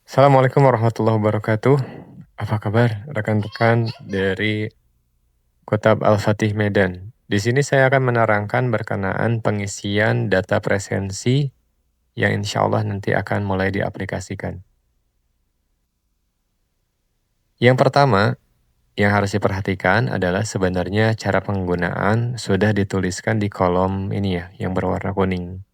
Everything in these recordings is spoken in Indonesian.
Assalamualaikum warahmatullahi wabarakatuh. Apa kabar rekan-rekan dari Kota Al-Fatih Medan? Di sini saya akan menerangkan berkenaan pengisian data presensi yang insya Allah nanti akan mulai diaplikasikan. Yang pertama, yang harus diperhatikan adalah sebenarnya cara penggunaan sudah dituliskan di kolom ini ya, yang berwarna kuning.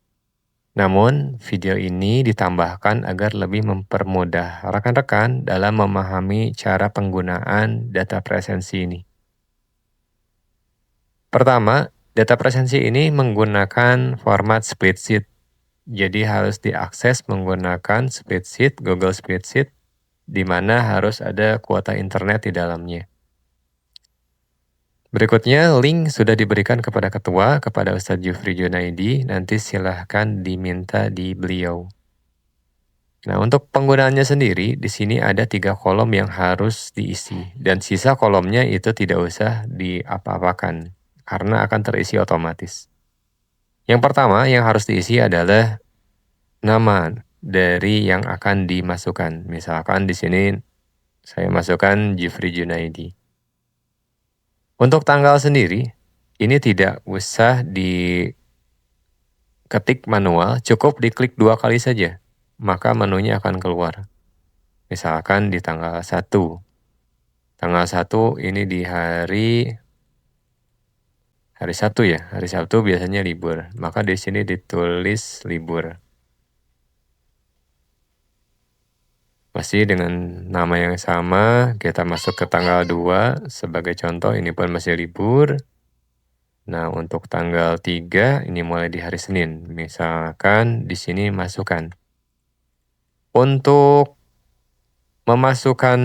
Namun, video ini ditambahkan agar lebih mempermudah rekan-rekan dalam memahami cara penggunaan data presensi ini. Pertama, data presensi ini menggunakan format spreadsheet. Jadi harus diakses menggunakan spreadsheet, Google Spreadsheet, di mana harus ada kuota internet di dalamnya. Berikutnya, link sudah diberikan kepada kepada Ustadz Jufri Junaidi, nanti silahkan diminta di beliau. Nah, untuk penggunaannya sendiri, di sini ada 3 kolom yang harus diisi, dan sisa kolomnya itu tidak usah diapa-apakan, karena akan terisi otomatis. Yang pertama yang harus diisi adalah nama dari yang akan dimasukkan. Misalkan di sini saya masukkan Jufri Junaidi. Untuk tanggal sendiri, ini tidak usah diketik manual, cukup diklik 2 kali saja, maka menunya akan keluar. Misalkan di tanggal 1. Tanggal 1 ini di hari Sabtu ya. Hari Sabtu biasanya libur, maka di sini ditulis libur. Masih dengan nama yang sama, kita masuk ke tanggal 2, sebagai contoh ini pun masih libur. Nah, untuk tanggal 3, ini mulai di hari Senin. Misalkan di sini masukkan. Untuk memasukkan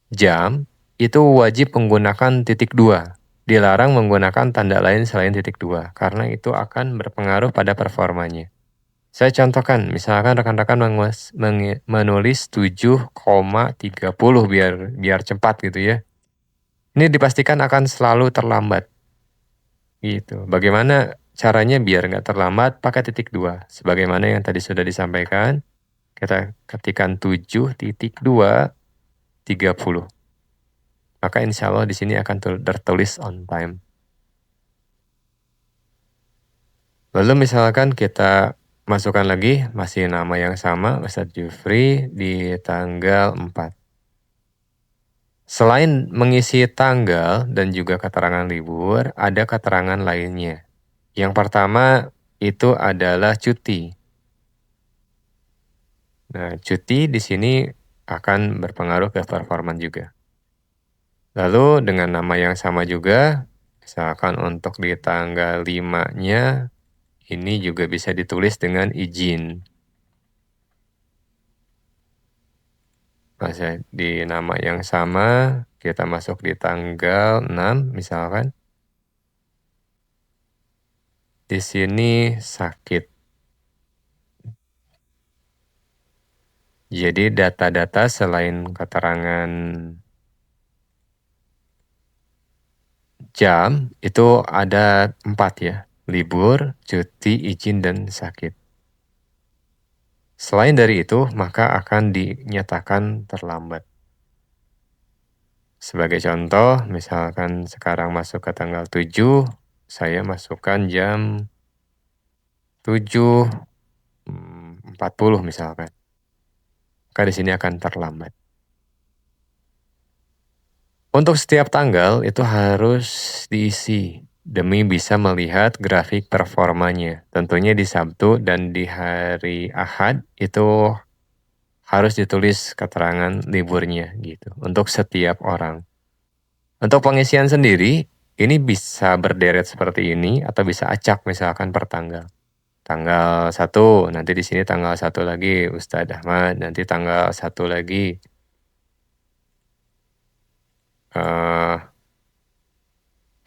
jam, itu wajib menggunakan titik 2. Dilarang menggunakan tanda lain selain titik 2, karena itu akan berpengaruh pada performanya. Saya contohkan, misalkan rekan-rekan menulis 7,30 biar cepat gitu ya. Ini dipastikan akan selalu terlambat. Gitu. Bagaimana caranya biar nggak terlambat? Pakai titik 2. Sebagaimana yang tadi sudah disampaikan, kita ketikkan 7.2.30. Maka insya Allah di sini akan tertulis on time. Lalu misalkan kita masukkan lagi, masih nama yang sama, Ustadz Jufri di tanggal 4. Selain mengisi tanggal dan juga keterangan libur, ada keterangan lainnya. Yang pertama itu adalah cuti. Nah, cuti di sini akan berpengaruh ke performa juga. Lalu dengan nama yang sama juga, misalkan untuk di tanggal 5-nya, ini juga bisa ditulis dengan izin. Masih di nama yang sama, kita masuk di tanggal 6 misalkan. Di sini sakit. Jadi data-data selain keterangan jam, itu ada 4 ya. Libur, cuti, izin, dan sakit. Selain dari itu, maka akan dinyatakan terlambat. Sebagai contoh, misalkan sekarang masuk ke tanggal 7, saya masukkan jam 7.40 misalkan. Maka di sini akan terlambat. Untuk setiap tanggal itu harus diisi demi bisa melihat grafik performanya. Tentunya di Sabtu dan di hari Ahad itu harus ditulis keterangan liburnya gitu untuk setiap orang. Untuk pengisian sendiri, ini bisa berderet seperti ini atau bisa acak misalkan per tanggal. Tanggal 1, nanti di sini tanggal 1 lagi Ustadz Ahmad, nanti tanggal 1 lagi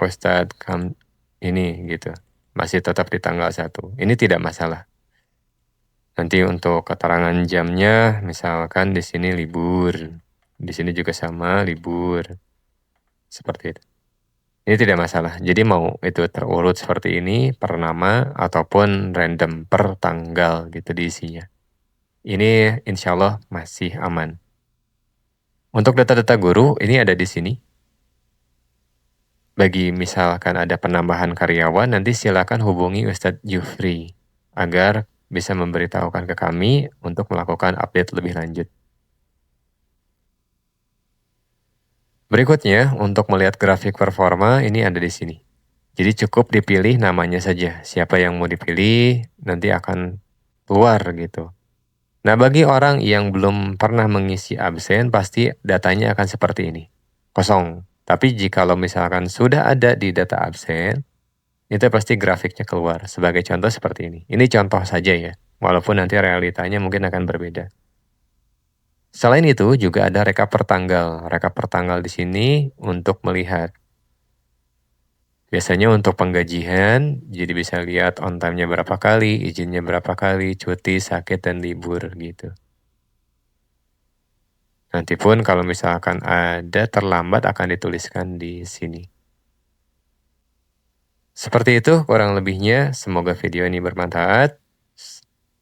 Ustadz ini gitu. Masih tetap di tanggal 1. Ini tidak masalah. Nanti untuk keterangan jamnya, misalkan di sini libur. Di sini juga sama libur. Seperti itu. Ini tidak masalah. Jadi mau itu terurut seperti ini per nama ataupun random per tanggal gitu diisinya. Ini insya Allah masih aman. Untuk data-data guru, ini ada di sini. Bagi misalkan ada penambahan karyawan, nanti silakan hubungi Ustadz Jufri agar bisa memberitahukan ke kami untuk melakukan update lebih lanjut. Berikutnya, untuk melihat grafik performa, ini ada di sini. Jadi cukup dipilih namanya saja. Siapa yang mau dipilih, nanti akan keluar gitu. Nah, bagi orang yang belum pernah mengisi absen, pasti datanya akan seperti ini, kosong. Tapi jikalau misalkan sudah ada di data absen, itu pasti grafiknya keluar. Sebagai contoh seperti ini. Ini contoh saja ya, walaupun nanti realitanya mungkin akan berbeda. Selain itu juga ada rekap per tanggal. Rekap per tanggal di sini untuk melihat. Biasanya untuk penggajian, jadi bisa lihat on time-nya berapa kali, izinnya berapa kali, cuti, sakit, dan libur gitu. Nanti pun kalau misalkan ada terlambat akan dituliskan di sini. Seperti itu kurang lebihnya, semoga video ini bermanfaat.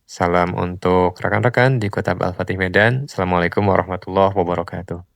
Salam untuk rekan-rekan di Kota Al-Fatih Medan. Assalamualaikum warahmatullahi wabarakatuh.